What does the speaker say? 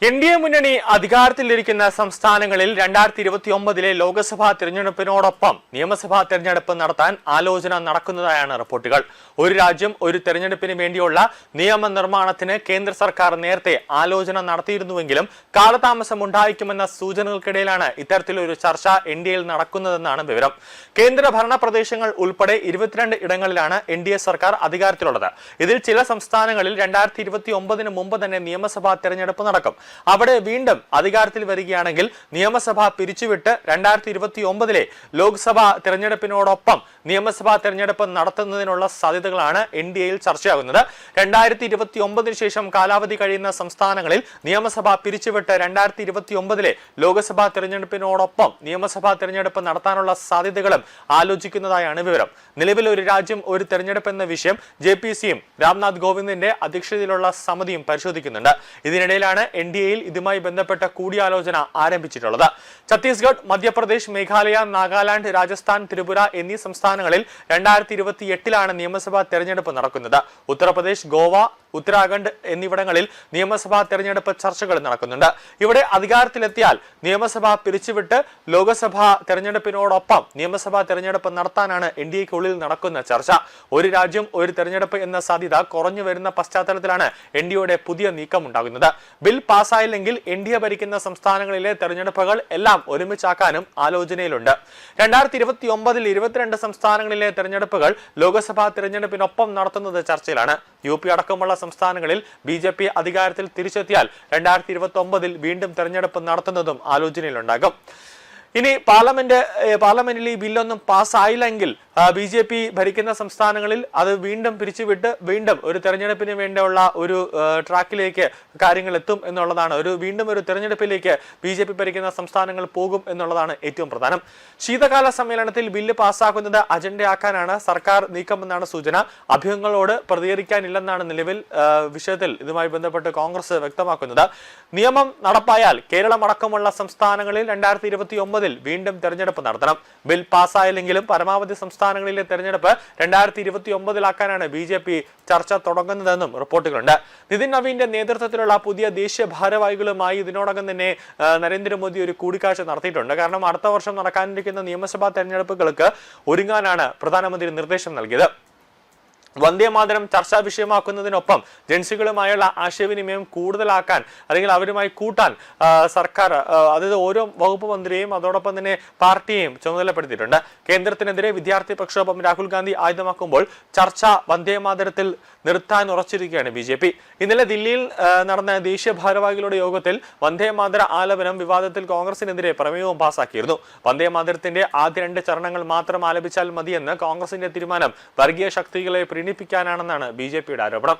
NDA മുന്നണി അധികാരത്തിലിരിക്കുന്ന സംസ്ഥാനങ്ങളിൽ 2029 ലോക്സഭാ തെരഞ്ഞെടുപ്പിനോടൊപ്പം നിയമസഭാ തെരഞ്ഞെടുപ്പ് നടത്താൻ ആലോചന നടക്കുന്നതായാണ് റിപ്പോർട്ടുകൾ. ഒരു രാജ്യം ഒരു തെരഞ്ഞെടുപ്പിന് വേണ്ടിയുള്ള നിയമനിർമ്മാണത്തിന് കേന്ദ്ര സർക്കാർ നേരത്തെ ആലോചന നടത്തിയിരുന്നുവെങ്കിലും കാലതാമസം ഉണ്ടായേക്കുമെന്ന സൂചനകൾക്കിടയിലാണ് ഇത്തരത്തിലൊരു ചർച്ച എൻ.ഡി.എയിൽ നടക്കുന്നതെന്നാണ് വിവരം. കേന്ദ്ര ഭരണ പ്രദേശങ്ങൾ ഉൾപ്പെടെ 22 ഇടങ്ങളിലാണ് എൻ.ഡി.എ സർക്കാർ അധികാരത്തിലുള്ളത്. ഇതിൽ ചില സംസ്ഥാനങ്ങളിൽ 2029 മുമ്പ് തന്നെ നിയമസഭാ തെരഞ്ഞെടുപ്പ് നടക്കും. അവിടെ വീണ്ടും അധികാരത്തിൽ വരികയാണെങ്കിൽ നിയമസഭ പിരിച്ചുവിട്ട് 2029 ലോക്സഭാ തെരഞ്ഞെടുപ്പിനോടൊപ്പം നിയമസഭാ തെരഞ്ഞെടുപ്പ് നടത്തുന്നതിനുള്ള സാധ്യതകളാണ് എൻ.ഡി.എയിൽ ചർച്ചയാകുന്നത്. 2029 ശേഷം കാലാവധി കഴിയുന്ന സംസ്ഥാനങ്ങളിൽ നിയമസഭ പിരിച്ചുവിട്ട് 2029 ലോക്സഭാ തെരഞ്ഞെടുപ്പിനോടൊപ്പം നിയമസഭാ തെരഞ്ഞെടുപ്പ് നടത്താനുള്ള സാധ്യതകളും ആലോചിക്കുന്നതായാണ് വിവരം. നിലവിൽ ഒരു രാജ്യം ഒരു തെരഞ്ഞെടുപ്പ് എന്ന വിഷയം JPCയും രാംനാഥ് കോവിന്ദിന്റെ അധ്യക്ഷതയിലുള്ള സമിതിയും പരിശോധിക്കുന്നുണ്ട്. ഇതിനിടയിലാണ് എൻ.ഡി.എയിൽ ഇതുമായി ബന്ധപ്പെട്ട കൂടിയാലോചന ആരംഭിച്ചിട്ടുള്ളത്. ഛത്തീസ്ഗഡ്, മധ്യപ്രദേശ്, മേഘാലയ, നാഗാലാൻഡ്, രാജസ്ഥാൻ, ത്രിപുര എന്നീ സംസ്ഥാനങ്ങളിൽ 2028 നിയമസഭാ തെരഞ്ഞെടുപ്പ് നടക്കുന്നത്. ഉത്തർപ്രദേശ്, ഗോവ, ഉത്തരാഖണ്ഡ് എന്നിവിടങ്ങളിൽ നിയമസഭാ തെരഞ്ഞെടുപ്പ് ചർച്ചകൾ നടക്കുന്നുണ്ട്. ഇവിടെ അധികാരത്തിലെത്തിയാൽ നിയമസഭ പിരിച്ചുവിട്ട് ലോക്സഭാ തെരഞ്ഞെടുപ്പിനോടൊപ്പം നിയമസഭാ തെരഞ്ഞെടുപ്പ് നടത്താനാണ് എൻ.ഡി.എക്കുള്ളിൽ നടക്കുന്ന ചർച്ച. ഒരു രാജ്യം ഒരു തെരഞ്ഞെടുപ്പ് എന്ന സാധ്യത കുറഞ്ഞു വരുന്ന പശ്ചാത്തലത്തിലാണ് എൻ.ഡി.എയുടെ പുതിയ നീക്കമുണ്ടാകുന്നത്. ബിൽ പാസ്സായില്ലെങ്കിൽ എൻ.ഡി.എ ഭരിക്കുന്ന സംസ്ഥാനങ്ങളിലെ തെരഞ്ഞെടുപ്പുകൾ എല്ലാം ഒരുമിച്ചാക്കാനും ആലോചനയിലുണ്ട്. 2029 22 സംസ്ഥാനങ്ങളിലെ തെരഞ്ഞെടുപ്പുകൾ ലോക്സഭാ തെരഞ്ഞെടുപ്പിനൊപ്പം നടത്തുന്നത് ചർച്ചയിലാണ്. UP അടക്കമുള്ള സംസ്ഥാനങ്ങളിൽ BJP അധികാരത്തിൽ തിരിച്ചെത്തിയാൽ 2029 വീണ്ടും തെരഞ്ഞെടുപ്പ് നടത്തുന്നതും ആലോചനയിലുണ്ടാകും. ഇനി പാർലമെന്റിൽ ഈ ബില്ലൊന്നും പാസ്സായില്ലെങ്കിൽ BJP ഭരിക്കുന്ന സംസ്ഥാനങ്ങളിൽ അത് വീണ്ടും പിരിച്ചുവിട്ട് വീണ്ടും ഒരു തെരഞ്ഞെടുപ്പിന് വേണ്ടിയുള്ള ഒരു ട്രാക്കിലേക്ക് കാര്യങ്ങൾ എത്തും എന്നുള്ളതാണ്. വീണ്ടും ഒരു തെരഞ്ഞെടുപ്പിലേക്ക് BJP ഭരിക്കുന്ന സംസ്ഥാനങ്ങൾ പോകും എന്നുള്ളതാണ് ഏറ്റവും പ്രധാനം. ശീതകാല സമ്മേളനത്തിൽ ബില്ല് പാസ്സാക്കുന്നത് അജണ്ടയാക്കാനാണ് സർക്കാർ നീക്കമെന്നാണ് സൂചന. അഭ്യൂഹങ്ങളോട് പ്രതികരിക്കാനില്ലെന്നാണ് നിലവിൽ വിഷയത്തിൽ ഇതുമായി ബന്ധപ്പെട്ട് കോൺഗ്രസ് വ്യക്തമാക്കുന്നത്. നിയമം നടപ്പായാൽ കേരളം അടക്കമുള്ള സംസ്ഥാനങ്ങളിൽ 2029 വീണ്ടും തെരഞ്ഞെടുപ്പ് നടത്തണം. ബിൽ പാസ്സായില്ലെങ്കിലും പരമാവധി സംസ്ഥാനങ്ങളിലെ തെരഞ്ഞെടുപ്പ് 2029 BJP ചർച്ച തുടങ്ങുന്നതെന്നും റിപ്പോർട്ടുകളുണ്ട്. നിതിൻ നവീന്റെ നേതൃത്വത്തിലുള്ള പുതിയ ദേശീയ ഭാരവാഹികളുമായി ഇതിനോടകം തന്നെ നരേന്ദ്രമോദി ഒരു കൂടിക്കാഴ്ച നടത്തിയിട്ടുണ്ട്. കാരണം അടുത്ത വർഷം നടക്കാനിരിക്കുന്ന നിയമസഭാ തെരഞ്ഞെടുപ്പുകൾക്ക് ഒരുങ്ങാനാണ് പ്രധാനമന്ത്രി നിർദ്ദേശം നൽകിയത്. വന്ദേമാതരം ചർച്ചാ വിഷയമാക്കുന്നതിനൊപ്പം ജൻസികളുമായുള്ള ആശയവിനിമയം കൂടുതലാക്കാൻ അല്ലെങ്കിൽ അവരുമായി കൂട്ടാൻ സർക്കാർ അതായത് ഓരോ വകുപ്പ് മന്ത്രിയെയും അതോടൊപ്പം തന്നെ പാർട്ടിയെയും ചുമതലപ്പെടുത്തിയിട്ടുണ്ട്. കേന്ദ്രത്തിനെതിരെ വിദ്യാർത്ഥി പ്രക്ഷോഭം രാഹുൽ ഗാന്ധി ആയുധമാക്കുമ്പോൾ ചർച്ച വന്ദേമാതരത്തിൽ നിർത്താൻ ഉറച്ചിരിക്കുകയാണ് BJP. ഇന്നലെ ദില്ലിയിൽ നടന്ന ദേശീയ ഭാരവാഹികളുടെ യോഗത്തിൽ വന്ദേമാതര ആലപനം വിവാദത്തിൽ കോൺഗ്രസിനെതിരെ പ്രമേയവും പാസാക്കിയിരുന്നു. വന്ദേമാതരത്തിന്റെ ആദ്യ 2 ചരണങ്ങൾ മാത്രം ആലപിച്ചാൽ മതിയെന്ന് കോൺഗ്രസിന്റെ തീരുമാനം വർഗീയ ശക്തികളെ പ്രീണിപ്പിക്കാനാണെന്നാണ് BJPയുടെ ആരോപണം.